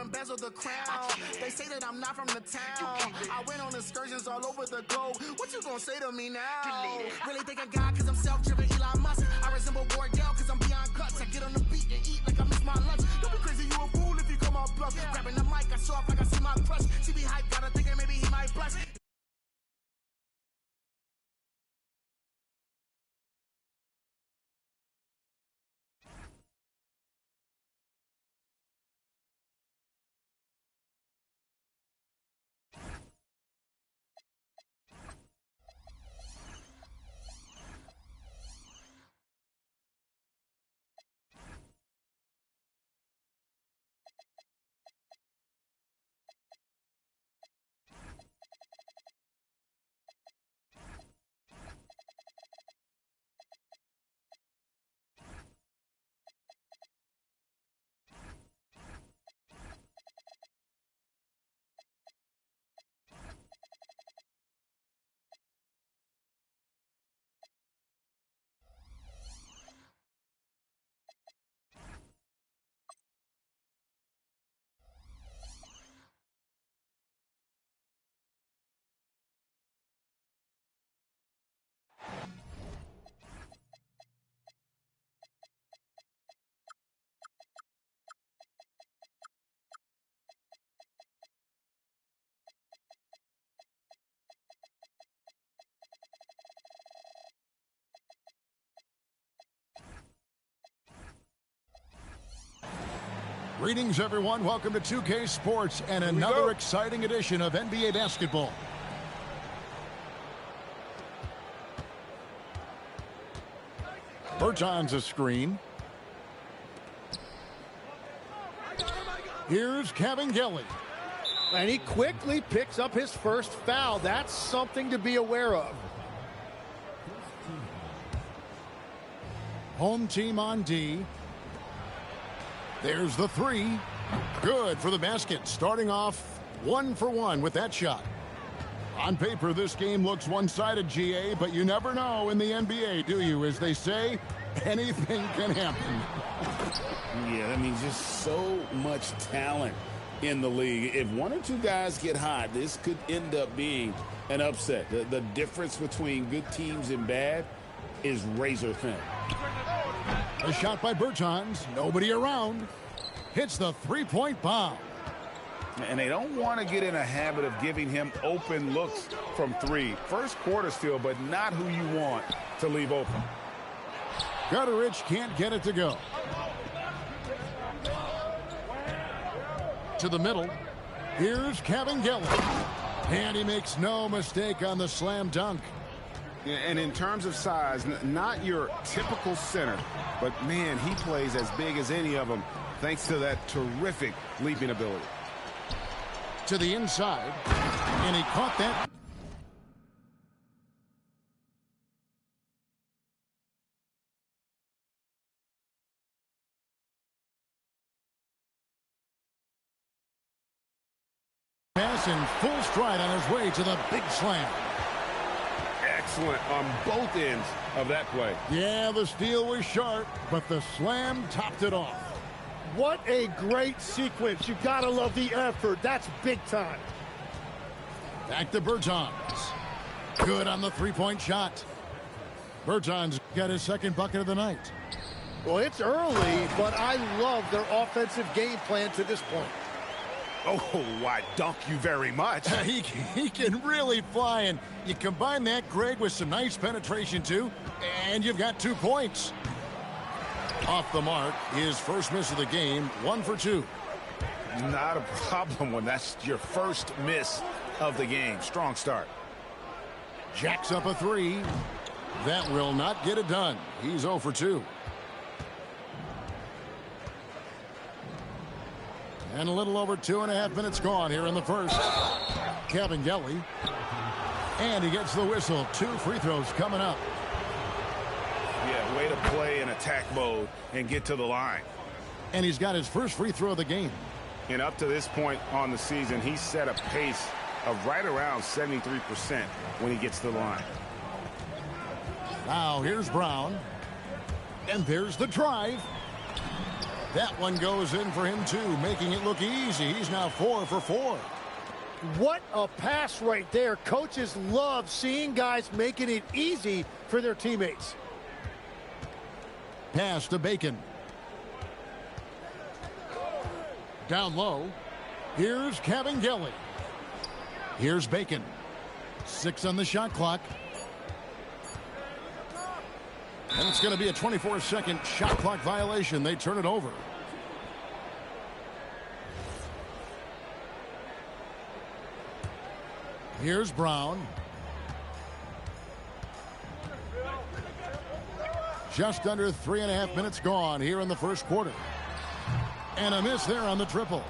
embezzle the crown. They say that I'm not from the town. I went on excursions all over the globe. What you gonna say to me now? Really think of God cause I'm self-driven Elon Musk. I resemble Wardell cause I'm beyond guts. I get on the beat and eat like I miss my lunch. Don't be crazy, you a fool if you come on bluff. Grabbing the mic, I show off like I see my crush. She be hyped, got her thinking maybe he might blush. Greetings, everyone. Welcome to 2K Sports and another exciting edition of NBA basketball. Berton's a screen. Here's Cavangeli. And he quickly picks up his first foul. That's something to be aware of. Home team on D. There's the three. Good for the basket. Starting off 1 for 1 with that shot. On paper, this game looks one-sided, GA, but you never know in the NBA, do you? As they say, anything can happen. Yeah, I mean, just so much talent in the league. If one or two guys get hot, this could end up being an upset. The difference between good teams and bad is razor thin. A shot by Bertans. Nobody around. Hits the three-point bomb. And they don't want to get in a habit of giving him open looks from three. First quarter still, but not who you want to leave open. Gutteridge can't get it to go. To the middle. Here's Cavangeli. And he makes no mistake on the slam dunk. And in terms of size, not your typical center, but man, he plays as big as any of them thanks to that terrific leaping ability. To the inside, and he caught that. Pass in full stride on his way to the big slam. Excellent on both ends of that play. Yeah, the steal was sharp, but the slam topped it off. What a great sequence. You gotta love the effort. That's big time. Back to Bertans. Good on the three-point shot. Bertans got his second bucket of the night. Well, it's early, but I love their offensive game plan to this point. Oh, I dunk you very much. He can really fly, and you combine that, Greg, with some nice penetration, too, and you've got 2 points. Off the mark, his first miss of the game, 1 for 2. Not a problem when that's your first miss of the game. Strong start. Jacks up a three. That will not get it done. He's 0 for 2. And a little over 2.5 minutes gone here in the first. Cavangeli. And he gets the whistle. 2 free throws coming up. Yeah, way to play in attack mode and get to the line. And he's got his first free throw of the game. And up to this point on the season, he's set a pace of right around 73% when he gets to the line. Now here's Brown. And there's the drive. That one goes in for him, too, making it look easy. He's now 4 for 4. What a pass right there. Coaches love seeing guys making it easy for their teammates. Pass to Bacon. Down low. Here's Kabengele. Here's Bacon. 6 on the shot clock. And it's going to be a 24-second shot clock violation. They turn it over. Here's Brown. Just under 3.5 minutes gone here in the first quarter. And a miss there on the triple.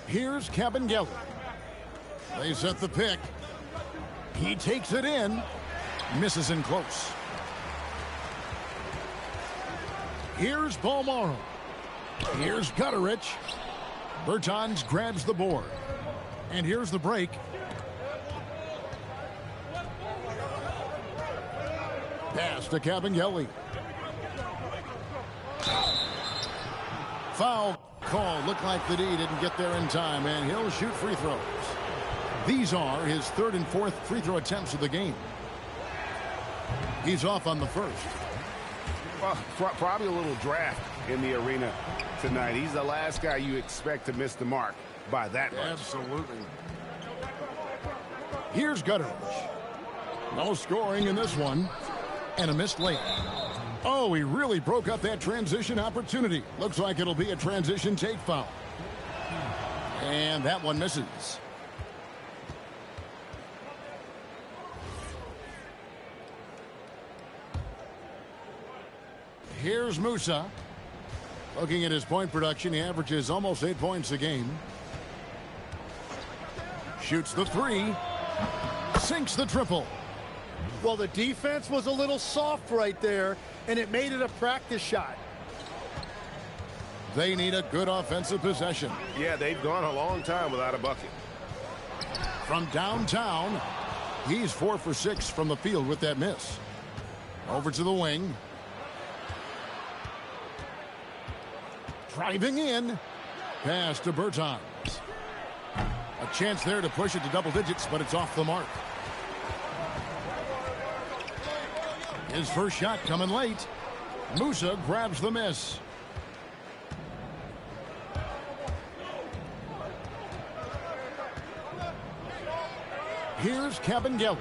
Here's Kabengele. They set the pick. He takes it in. Misses in close. Here's Balmaro. Here's Gutterich. Bertans grabs the board. And here's the break. Pass to Kabengele. Foul call. Looked like the D didn't get there in time, and he'll shoot free throws. These are his 3rd and 4th free throw attempts of the game. He's off on the first. Well, probably a little draft in the arena tonight. He's the last guy you expect to miss the mark by that much. Absolutely. Here's Gutterich. No scoring in this one. And a missed layup. Oh, he really broke up that transition opportunity. Looks like it'll be a transition take foul. And that one misses. Here's Musa. Looking at his point production, he averages almost 8 points a game. Shoots the 3. Sinks the triple. Well, the defense was a little soft right there, and it made it a practice shot. They need a good offensive possession. Yeah, they've gone a long time without a bucket. From downtown, he's 4 for 6 from the field with that miss. Over to the wing. Driving in. Pass to Bertans. A chance there to push it to double digits, but it's off the mark. His first shot coming late. Musa grabs the miss. Here's Kabengele.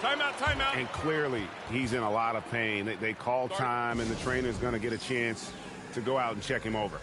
Timeout. And clearly, he's in a lot of pain. They call time, and the trainer's going to get a chance to go out and check him over.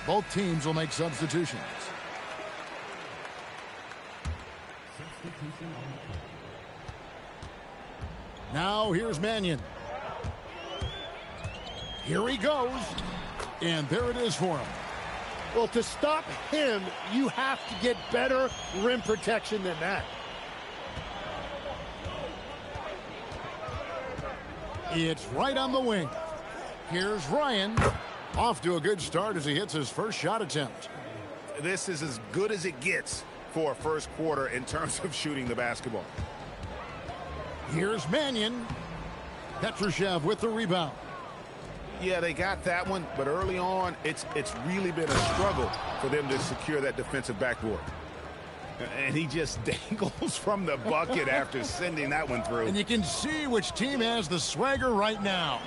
Both teams will make substitutions. Now here's Mannion. Here he goes. And there it is for him. Well, to stop him, you have to get better rim protection than that. It's right on the wing. Here's Ryan. Off to a good start as he hits his first shot attempt. This is as good as it gets for a first quarter in terms of shooting the basketball. Here's Mannion. Petrushev with the rebound. Yeah, they got that one, but early on, it's really been a struggle for them to secure that defensive backboard. And he just dangles from the bucket after sending that one through. And you can see which team has the swagger right now.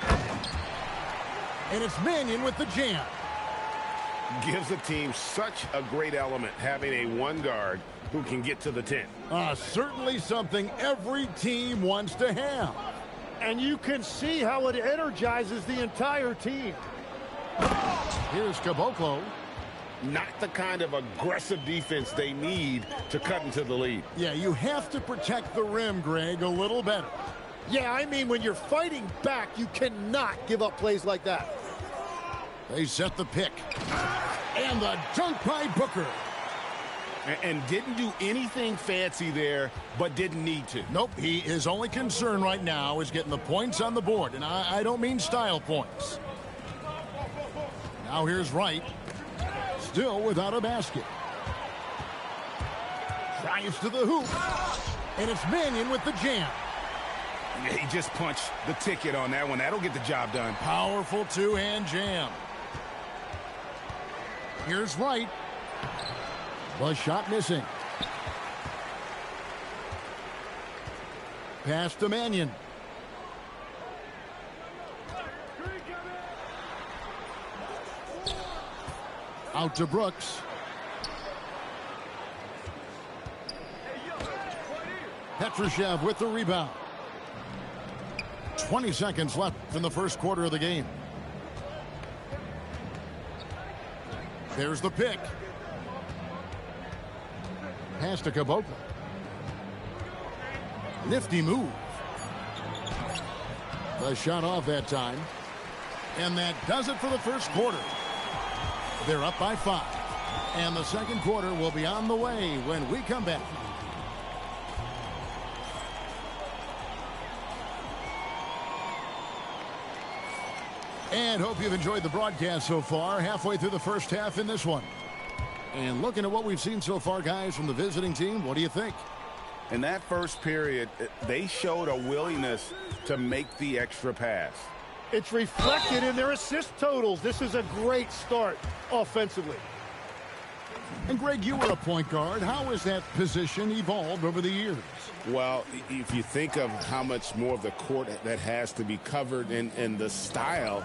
And it's Mannion with the jam. Gives the team such a great element having a one guard who can get to the 10. Certainly something every team wants to have. And you can see how it energizes the entire team. Here's Caboclo. Not the kind of aggressive defense they need to cut into the lead. Yeah, you have to protect the rim, Greg, a little better. Yeah, I mean, when you're fighting back, you cannot give up plays like that. They set the pick. And the dunk by Booker. And didn't do anything fancy there, but didn't need to. Nope, his only concern right now is getting the points on the board. And I don't mean style points. Now here's Wright. Still without a basket. Drives to the hoop. And it's Mannion with the jam. Yeah, he just punched the ticket on that one. That'll get the job done. Powerful two-hand jam. Here's Wright. The shot missing. Pass to Mannion. Out to Brooks. Petrushev with the rebound. 20 seconds left in the first quarter of the game. There's the pick. Pass to Caboclo. Nifty move. The shot off that time. And that does it for the first quarter. They're up by 5. And the second quarter will be on the way when we come back. And hope you've enjoyed the broadcast so far. Halfway through the first half in this one. And looking at what we've seen so far, guys, from the visiting team, what do you think? In that first period, they showed a willingness to make the extra pass. It's reflected in their assist totals. This is a great start offensively. And Greg, you were a point guard. How has that position evolved over the years? Well, if you think of how much more of the court that has to be covered and the style,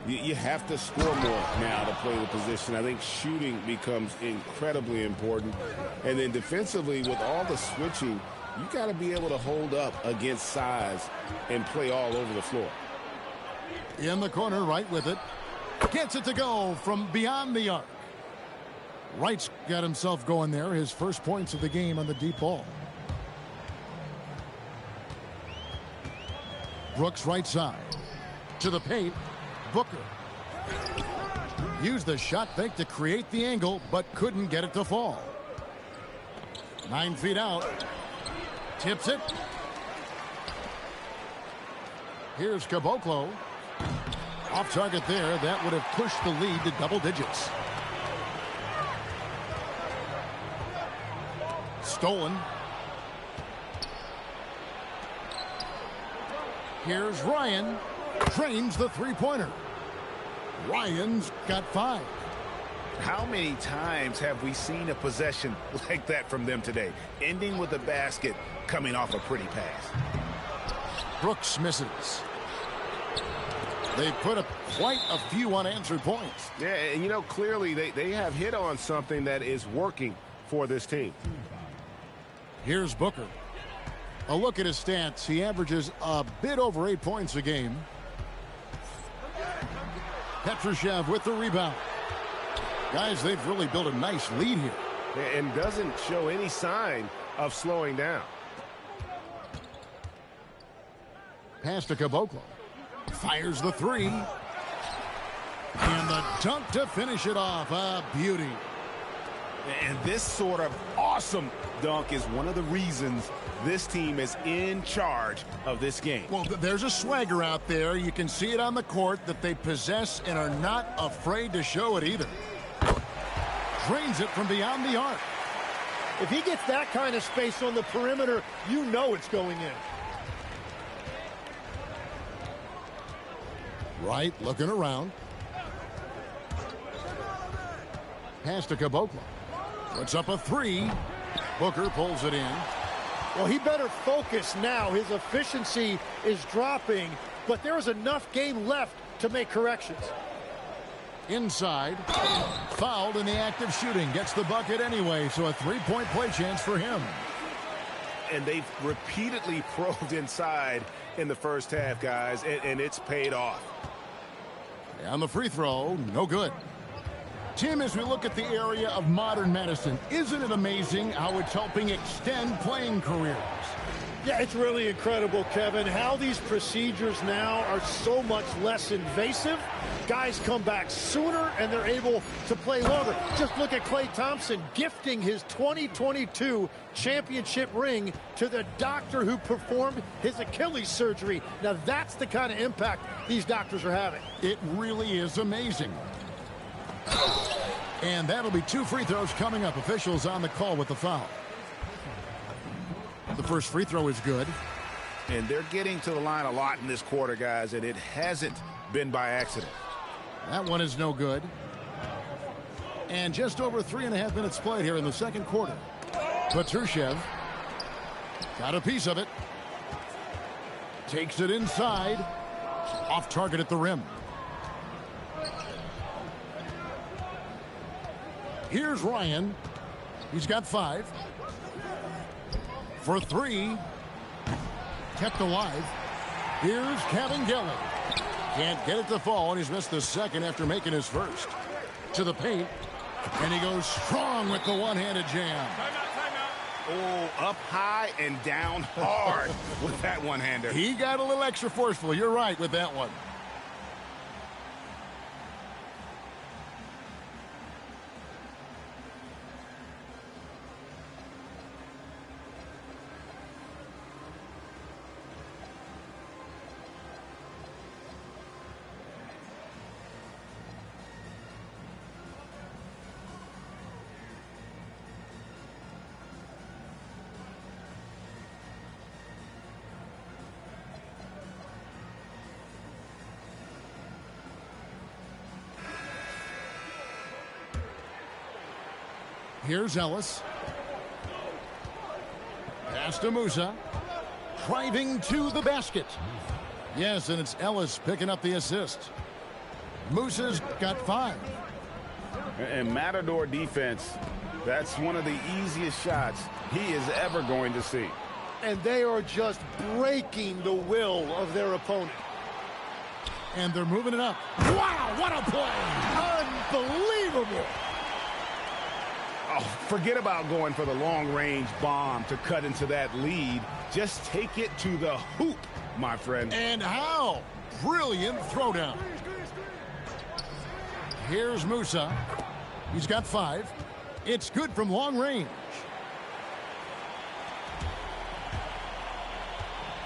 you have to score more now to play the position. I think shooting becomes incredibly important. And then defensively, with all the switching, you got to be able to hold up against size and play all over the floor. In the corner, Wright with it. Gets it to go from beyond the arc. Wright's got himself going there. His first points of the game on the deep ball. Brooks right side. To the paint. Booker. Used the shot fake to create the angle, but couldn't get it to fall. 9 feet out. Tips it. Here's Caboclo. Off target there. That would have pushed the lead to double digits. Stolen. Here's Ryan. Drains the three-pointer. Ryan's got 5. How many times have we seen a possession like that from them today? Ending with a basket, coming off a pretty pass. Brooks misses. They put up quite a few unanswered points. Yeah, and you know, clearly they have hit on something that is working for this team. Here's Booker. A look at his stats. He averages a bit over 8 points a game. Petrushev with the rebound. Guys, they've really built a nice lead here. And doesn't show any sign of slowing down. Pass to Caboclo. Fires the three. And the dunk to finish it off. A beauty. And this sort of awesome dunk is one of the reasons this team is in charge of this game. Well, there's a swagger out there. You can see it on the court that they possess and are not afraid to show it either. Drains it from beyond the arc. If he gets that kind of space on the perimeter, you know it's going in. Right, looking around. Pass to Caboclo. Puts up a three. Booker pulls it in. Well, he better focus now. His efficiency is dropping, but there is enough game left to make corrections. Inside. Fouled in the act of shooting. Gets the bucket anyway, so a three-point play chance for him. And they've repeatedly probed inside in the first half, guys, and it's paid off. And the free throw, no good. Tim, as we look at the area of modern medicine, isn't it amazing how it's helping extend playing careers? Yeah, it's really incredible, Kevin, how these procedures now are so much less invasive. Guys come back sooner, and they're able to play longer. Just look at Klay Thompson gifting his 2022 championship ring to the doctor who performed his Achilles surgery. Now, that's the kind of impact these doctors are having. It really is amazing. And that'll be two free throws coming up. Officials on the call with the foul. The first free throw is good. And they're getting to the line a lot in this quarter, guys, and it hasn't been by accident. That one is no good. And just over 3.5 minutes played here in the second quarter. Petrushev got a piece of it. Takes it inside. Off target at the rim. Here's Ryan. He's got 5. For 3. Kept alive. Here's Kevin Gelly. Can't get it to fall, and he's missed the second after making his first. To the paint. And he goes strong with the one-handed jam. Oh, up high and down hard with that one-hander. He got a little extra forceful. You're right with that one. Here's Ellis. Pass to Musa. Driving to the basket. Yes, and it's Ellis picking up the assist. Musa's got 5. And Matador defense, that's one of the easiest shots he is ever going to see. And they are just breaking the will of their opponent. And they're moving it up. Wow, what a play! Unbelievable! Oh, forget about going for the long-range bomb to cut into that lead. Just take it to the hoop, my friend. And how? Brilliant throwdown. Here's Musa. He's got 5. It's good from long range.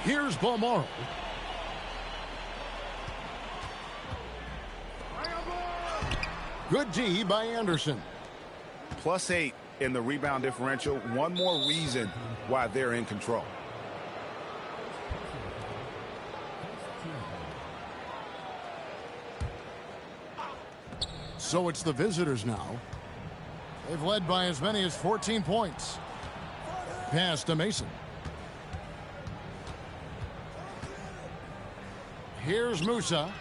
Here's Balmoro. Good D by Anderson. +8 in the rebound differential. One more reason why they're in control. So it's the visitors now. They've led by as many as 14 points. Pass to Mason. Here's Musa.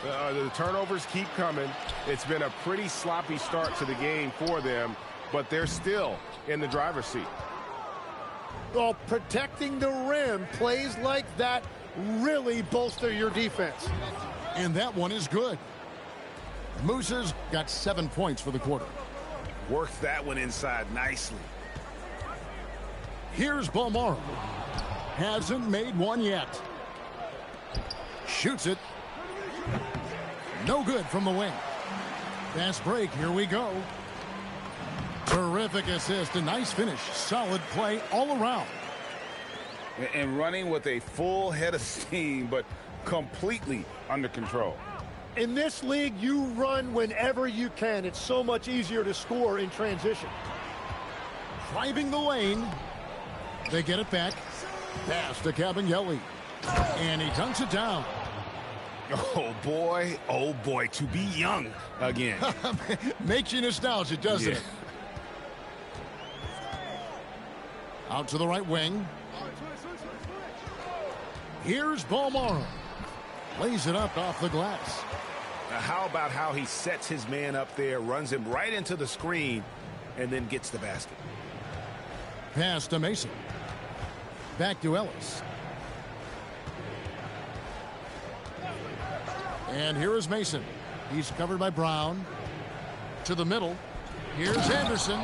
The turnovers keep coming. It's been a pretty sloppy start to the game for them, but they're still in the driver's seat. Well, protecting the rim, plays like that really bolster your defense. And that one is good. Musa's got 7 points for the quarter. Worked that one inside nicely. Here's Balmaro. Hasn't made one yet. Shoots it. No good from the wing. Fast break. Here we go. Terrific assist. A nice finish. Solid play all around. And running with a full head of steam, but completely under control. In this league, you run whenever you can. It's so much easier to score in transition. Driving the lane. They get it back. Pass to Cabinelli. And he dunks it down. Oh, boy, to be young again. Makes you nostalgic, doesn't it? Out to the right wing. Here's Balmaro. Lays it up off the glass. Now, how about how he sets his man up there, runs him right into the screen, and then gets the basket. Pass to Mason. Back to Ellis. And here is Mason. He's covered by Brown. To the middle. Here's Anderson.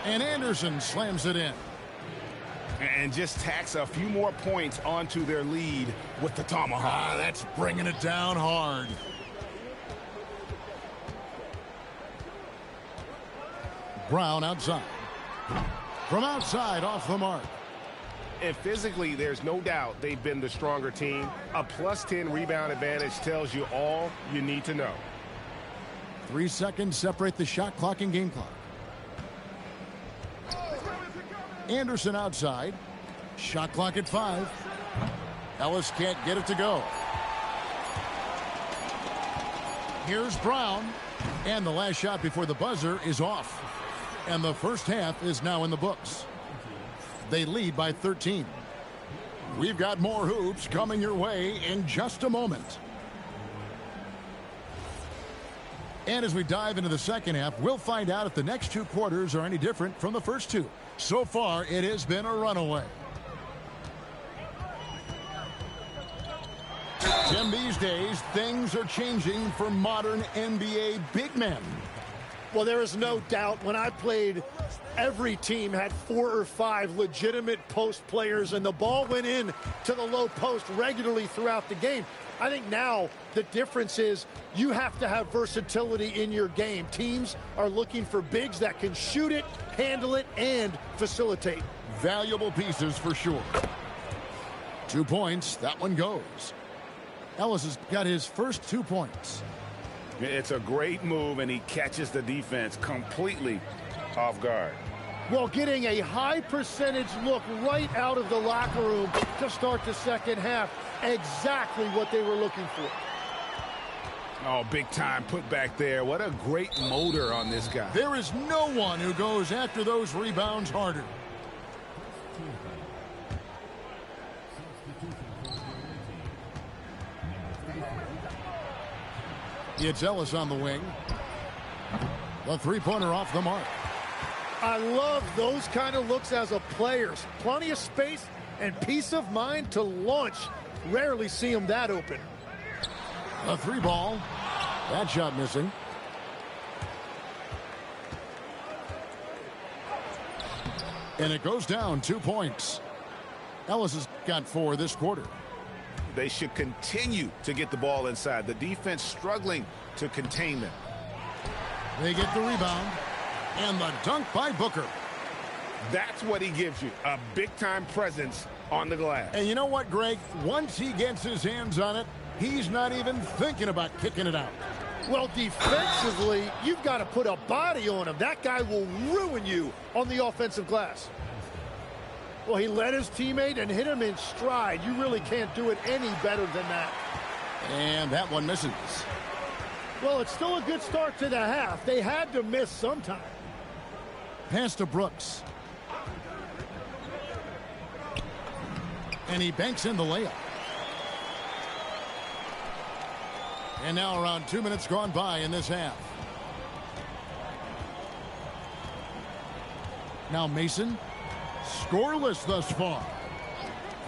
And Anderson slams it in. And just tacks a few more points onto their lead with the tomahawk. That's bringing it down hard. Brown outside. From outside, off the mark. And physically, there's no doubt they've been the stronger team. A +10 rebound advantage tells you all you need to know. 3 seconds separate the shot clock and game clock. Anderson outside. Shot clock at 5. Ellis can't get it to go. Here's Brown. And the last shot before the buzzer is off. And the first half is now in the books. They lead by 13. We've got more hoops coming your way in just a moment. And as we dive into the second half, we'll find out if the next 2 quarters are any different from the first 2. So far, it has been a runaway. Tim, these days, things are changing for modern NBA big men. Well, there is no doubt when I played, every team had 4 or 5 legitimate post players, and the ball went in to the low post regularly throughout the game. I think now the difference is you have to have versatility in your game. Teams are looking for bigs that can shoot it, handle it, and facilitate. Valuable pieces for sure. 2 points. That one goes. Ellis has got his first 2 points. It's a great move, and he catches the defense completely off guard. Well, getting a high percentage look right out of the locker room to start the second half. Exactly what they were looking for. Oh, big time put back there. What a great motor on this guy. There is no one who goes after those rebounds harder. It's Ellis on the wing. The three-pointer off the mark. I love those kind of looks as a player. Plenty of space and peace of mind to launch. Rarely see him that open. A 3-ball. That shot missing. And it goes down 2 points. Ellis has got 4 this quarter. They should continue to get the ball inside. The defense struggling to contain them. They get the rebound. And the dunk by Booker. That's what he gives you, a big-time presence on the glass. And you know what, Greg? Once he gets his hands on it, he's not even thinking about kicking it out. Well, defensively, you've got to put a body on him. That guy will ruin you on the offensive glass. Well, he led his teammate and hit him in stride. You really can't do it any better than that. And that one misses. Well, it's still a good start to the half. They had to miss sometime. Pass to Brooks. And he banks in the layup. And now around 2 minutes gone by in this half. Now Mason. Scoreless thus far.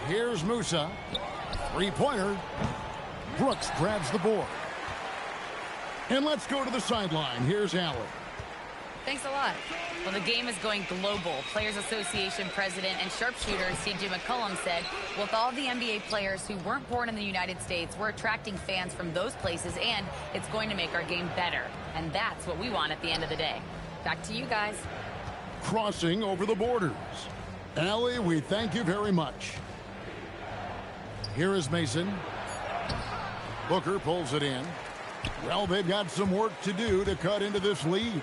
Here's Musa. Three-pointer. Brooks grabs the board. And let's go to the sideline. Here's Allie. Thanks a lot. Well, the game is going global. Players Association President and sharpshooter C.J. McCollum said, with all the NBA players who weren't born in the United States, we're attracting fans from those places, and it's going to make our game better. And that's what we want at the end of the day. Back to you guys. Crossing over the borders. Allie, we thank you very much. Here is Mason. Booker pulls it in. Well, they've got some work to do to cut into this lead.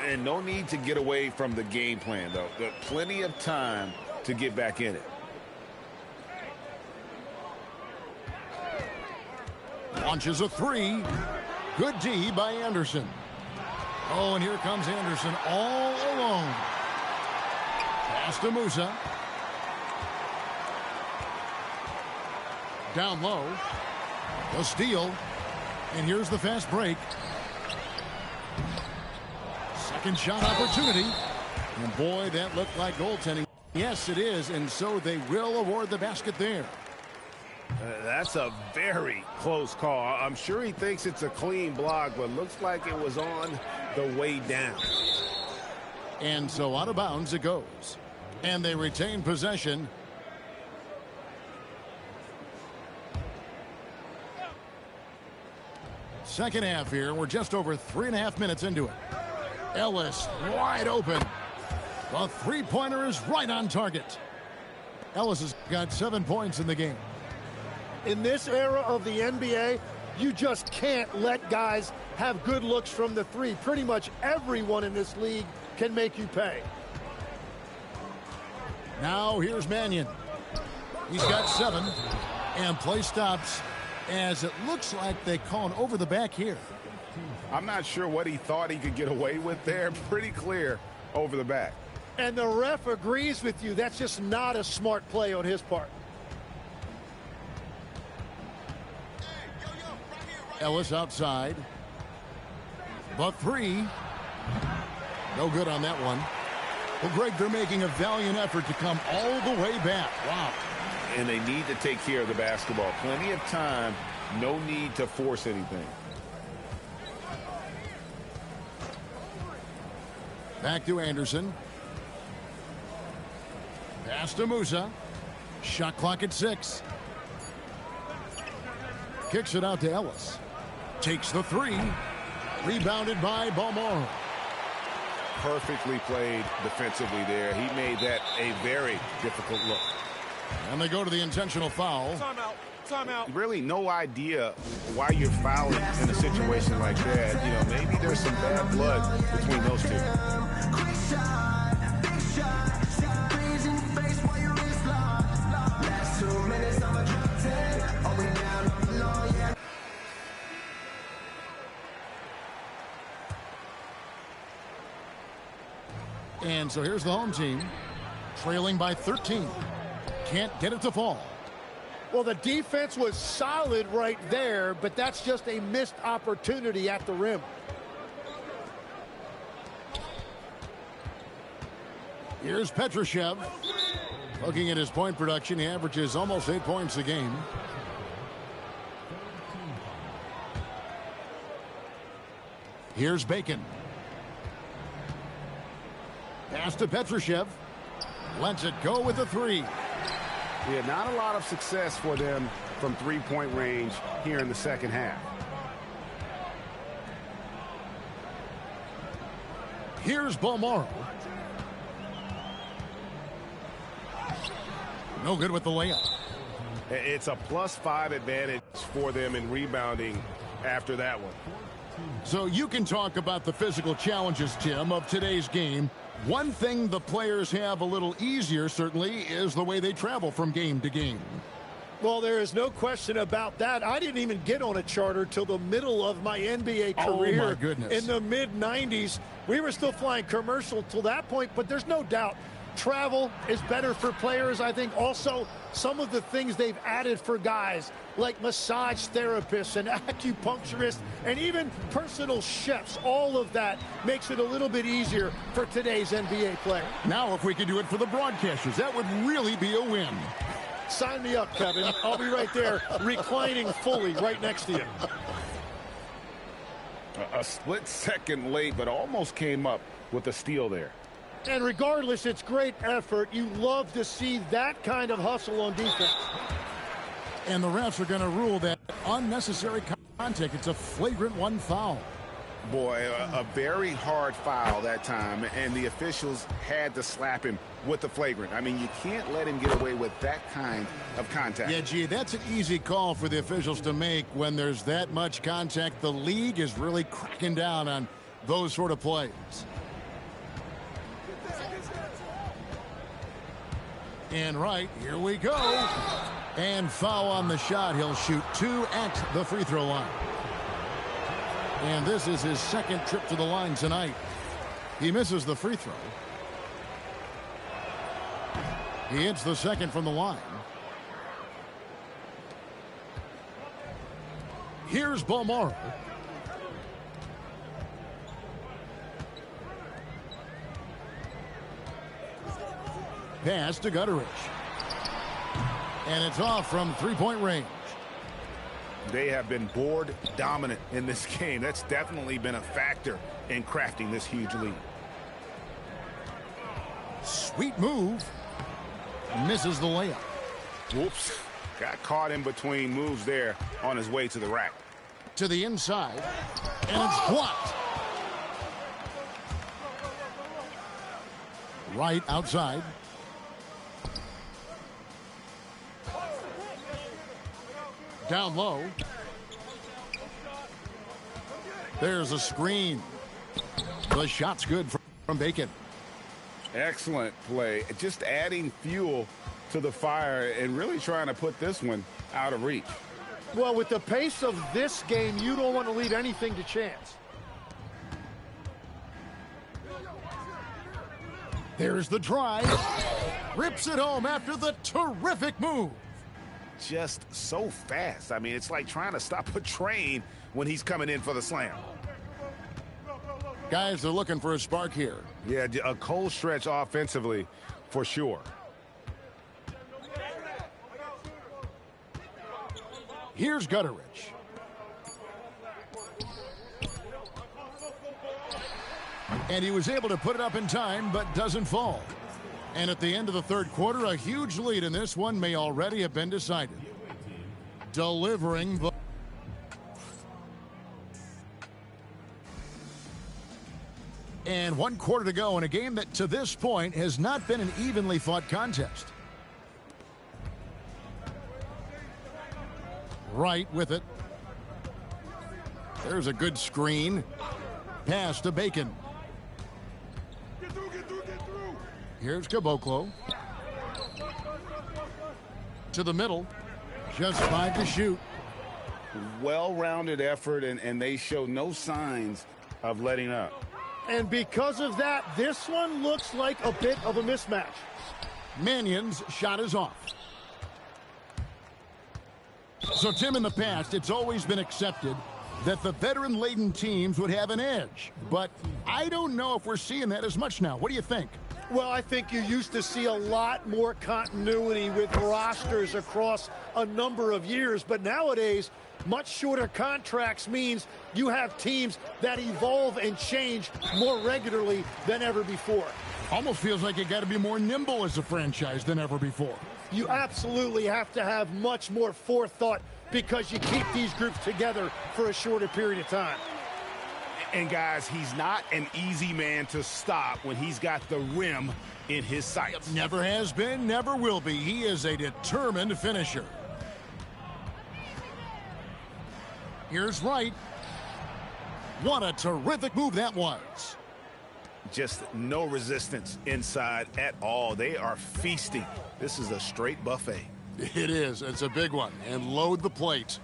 And no need to get away from the game plan, though. There's plenty of time to get back in it. Launches a three. Good D by Anderson. Oh, and here comes Anderson all alone. Pass to Musa. Down low. The steal. And here's the fast break. Second shot opportunity. And boy, that looked like goaltending. Yes, it is. And so they will award the basket there. That's a very close call. I'm sure he thinks it's a clean block, but looks like it was on the way down. And so out of bounds it goes. And they retain possession. Second half here. We're just over 3.5 minutes into it. Ellis wide open. The three-pointer is right on target. Ellis has got 7 points in the game. In this era of the NBA, you just can't let guys have good looks from the three. Pretty much everyone in this league can make you pay. Now here's Mannion. He's got 7. And play stops as it looks like they call an over the back here. I'm not sure what he thought he could get away with there. Pretty clear over the back. And the ref agrees with you. That's just not a smart play on his part. Ellis outside. The three. No good on that one. Well, Greg, they're making a valiant effort to come all the way back. Wow. And they need to take care of the basketball. Plenty of time. No need to force anything. Back to Anderson. Pass to Musa. Shot clock at 6. Kicks it out to Ellis. Takes the three. Rebounded by Balmoro. Perfectly played defensively there. He made that a very difficult look. And they go to the intentional foul. Timeout. Timeout. Really no idea why you're fouling in a situation like that. You know, maybe there's some bad blood between those two. And so here's the home team, trailing by 13. Can't get it to fall. Well, the defense was solid right there, but that's just a missed opportunity at the rim. Here's Petrushev. Looking at his point production, he averages almost 8 points a game. Here's Bacon. Pass to Petrushev. Lets it go with the three. Yeah, not a lot of success for them from three-point range here in the second half. Here's Balmoro. No good with the layup. It's a +5 advantage for them in rebounding after that one. So you can talk about the physical challenges, Tim, of today's game. One thing the players have a little easier, certainly, is the way they travel from game to game. Well, there is no question about that. I didn't even get on a charter till the middle of my NBA career. Oh, my goodness. In the mid-90s. We were still flying commercial till that point, but there's no doubt travel is better for players. I think also some of the things they've added for guys like massage therapists and acupuncturists and even personal chefs, all of that makes it a little bit easier for today's NBA player. Now if we could do it for the broadcasters, that would really be a win. Sign me up, Kevin. I'll be right there reclining fully right next to you. A split second late, but almost came up with a steal there. And regardless, it's great effort. You love to see that kind of hustle on defense. And the refs are going to rule that unnecessary contact. It's a flagrant one foul. Boy, a very hard foul that time, and the officials had to slap him with the flagrant. I mean, you can't let him get away with that kind of contact. Yeah, gee, that's an easy call for the officials to make when there's that much contact. The league is really cracking down on those sort of plays. And right, here we go. And foul on the shot. He'll shoot 2 at the free throw line. And this is his second trip to the line tonight. He misses the free throw. He hits the second from the line. Here's Balmora. Pass to Gutteridge. And it's off from three-point range. They have been board dominant in this game. That's definitely been a factor in crafting this huge lead. Sweet move. Misses the layup. Whoops. Got caught in between moves there on his way to the rack. To the inside. And it's blocked. Right outside. Down low. There's a screen. The shot's good from Bacon. Excellent play. Just adding fuel to the fire and really trying to put this one out of reach. Well, with the pace of this game, you don't want to leave anything to chance. There's the drive. Rips it home after the terrific move. Just so fast. I mean, it's like trying to stop a train when he's coming in for the slam. Guys are looking for a spark here. Yeah, a cold stretch offensively for sure. Here's Gutteridge. And he was able to put it up in time, but doesn't fall. And at the end of the third quarter, a huge lead in this one may already have been decided. Delivering the... And 1 quarter to go in a game that to this point has not been an evenly fought contest. Right with it. There's a good screen. Pass to Bacon. Here's Caboclo. To the middle. Just 5 to shoot. Well-rounded effort, and they show no signs of letting up. And because of that, this one looks like a bit of a mismatch. Mannion's shot is off. So, Tim, in the past, it's always been accepted that the veteran-laden teams would have an edge. But I don't know if we're seeing that as much now. What do you think? Well, I think you used to see a lot more continuity with rosters across a number of years. But nowadays, much shorter contracts means you have teams that evolve and change more regularly than ever before. Almost feels like you got to be more nimble as a franchise than ever before. You absolutely have to have much more forethought because you keep these groups together for a shorter period of time. And, guys, he's not an easy man to stop when he's got the rim in his sights. Never has been, never will be. He is a determined finisher. Here's Wright. What a terrific move that was. Just no resistance inside at all. They are feasting. This is a straight buffet. It is. It's a big one. And load the plate.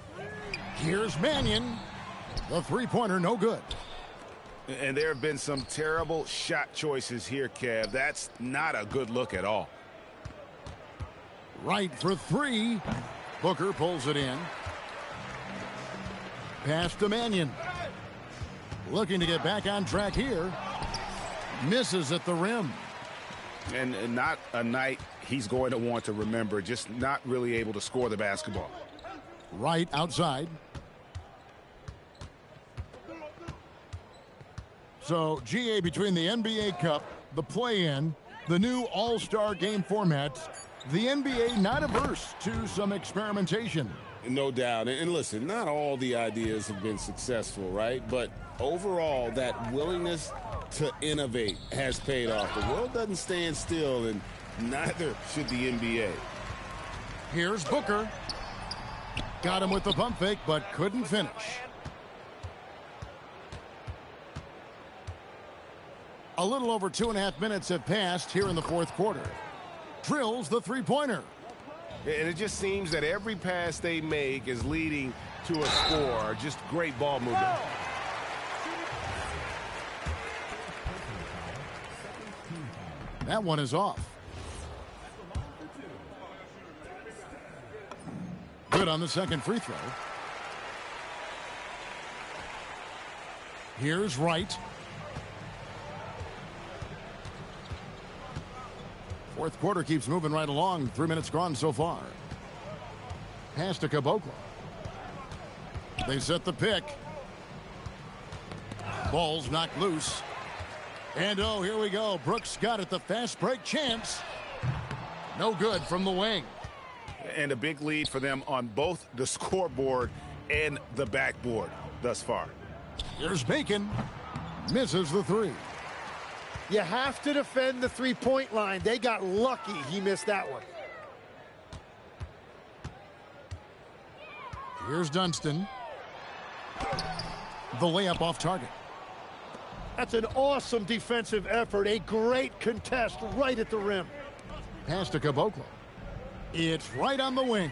Here's Mannion. The three-pointer no good. And there have been some terrible shot choices here, Kev. That's not a good look at all. Right for 3. Booker pulls it in. Pass to Mannion. Looking to get back on track here. Misses at the rim. And not a night he's going to want to remember. Just not really able to score the basketball. Right outside. So, GA, between the NBA Cup, the play-in, the new All-Star game formats, the NBA not averse to some experimentation. No doubt. And listen, not all the ideas have been successful, right? But overall, that willingness to innovate has paid off. The world doesn't stand still, and neither should the NBA. Here's Booker. Got him with the pump fake, but couldn't finish. A little over 2.5 minutes have passed here in the fourth quarter. Drills the three-pointer. And it just seems that every pass they make is leading to a score. Just great ball movement. That one is off. Good on the second free throw. Here's Wright. Fourth quarter keeps moving right along. 3 minutes gone so far. Pass to Caboclo. They set the pick. Ball's knocked loose. And oh, here we go. Brooks got it. The fast break chance. No good from the wing. And a big lead for them on both the scoreboard and the backboard thus far. Here's Bacon. Misses the three. You have to defend the three-point line. They got lucky he missed that one. Here's Dunston. The layup off target. That's an awesome defensive effort. A great contest right at the rim. Pass to Caboclo. It's right on the wing.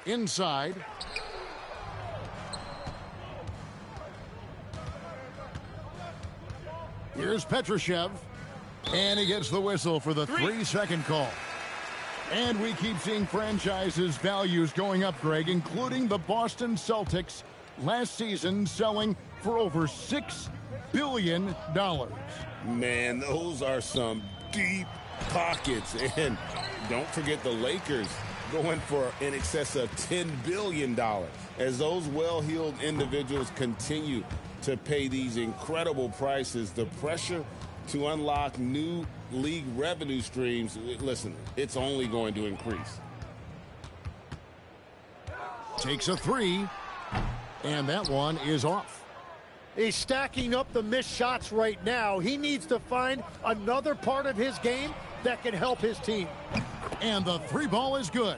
Inside. Here's Petrushev. And he gets the whistle for the 3-second call. And we keep seeing franchises' values going up, Greg, including the Boston Celtics last season selling for over $6 billion. Man, those are some deep pockets. And don't forget the Lakers going for in excess of $10 billion. As those well-heeled individuals continue to pay these incredible prices, the pressure to unlock new league revenue streams, listen, it's only going to increase. Takes a three, and that one is off. He's stacking up the missed shots right now. He needs to find another part of his game that can help his team. And the three ball is good.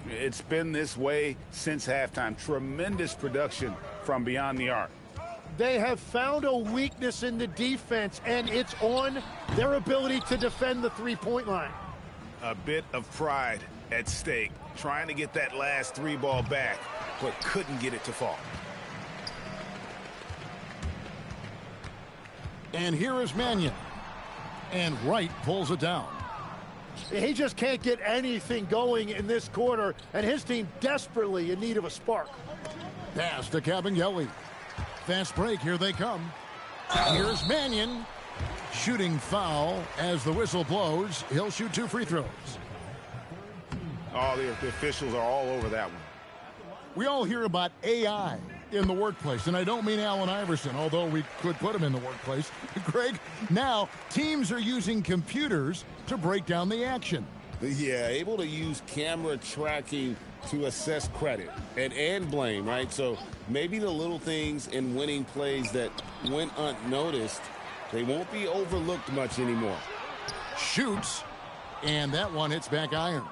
It's been this way since halftime. Tremendous production from beyond the arc. They have found a weakness in the defense, and it's on their ability to defend the three-point line. A bit of pride at stake, trying to get that last three ball back, but couldn't get it to fall. And here is Mannion. And Wright pulls it down. He just can't get anything going in this quarter, and his team desperately in need of a spark. Pass to Cabangeli. Fast break, here they come. Here's Mannion. Shooting foul as the whistle blows. He'll shoot 2 free throws. Oh, the officials are all over that one. We all hear about AI in the workplace, and I don't mean Allen Iverson, although we could put him in the workplace. Greg, now teams are using computers to break down the action. Yeah, able to use camera tracking to assess credit and blame, right? So maybe the little things in winning plays that went unnoticed, they won't be overlooked much anymore. Shoots, and that one hits back iron.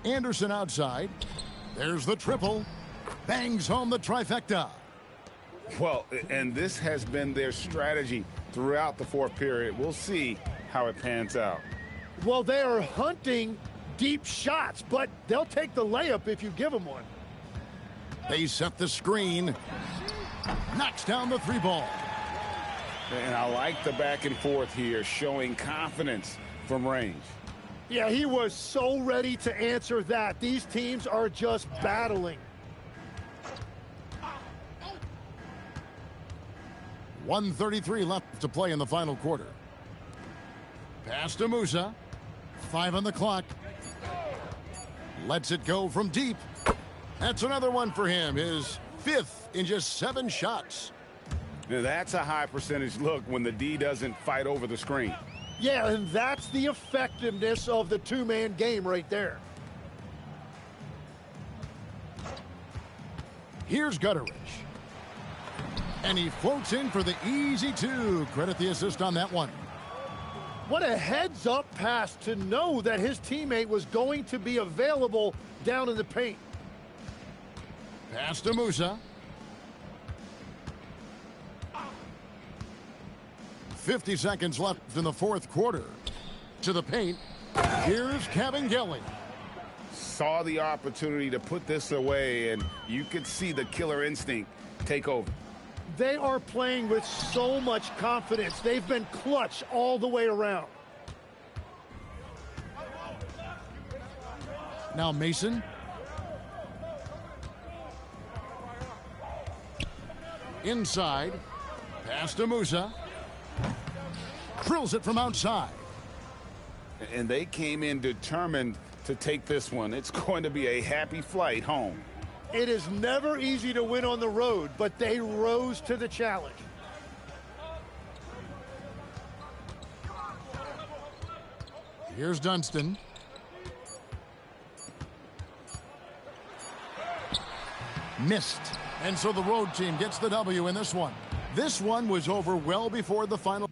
Anderson outside. There's the triple. Bangs home the trifecta. Well, and this has been their strategy throughout the fourth period. We'll see how it pans out. Well, they are hunting deep shots, but they'll take the layup if you give them one. They set the screen. Knocks down the three ball. And I like the back and forth here, showing confidence from range. Yeah, he was so ready to answer that. These teams are just battling. 1:33 left to play in the final quarter. Pass to Musa. 5 on the clock. Lets it go from deep. That's another one for him. His 5th in just 7 shots. Now, that's a high percentage look when the D doesn't fight over the screen. Yeah, and that's the effectiveness of the two-man game right there. Here's Gutteridge. And he floats in for the easy 2. Credit the assist on that one. What a heads-up pass to know that his teammate was going to be available down in the paint. Pass to Musa. 50 seconds left in the 4th quarter. To the paint. Here's Kevin Gilly. Saw the opportunity to put this away, and you could see the killer instinct take over. They are playing with so much confidence. They've been clutch all the way around. Now Mason. Inside. Pass to Musa. Drills it from outside. And they came in determined to take this one. It's going to be a happy flight home. It is never easy to win on the road, but they rose to the challenge. Here's Dunston. Missed. And so the road team gets the W in this one. This one was over well before the final.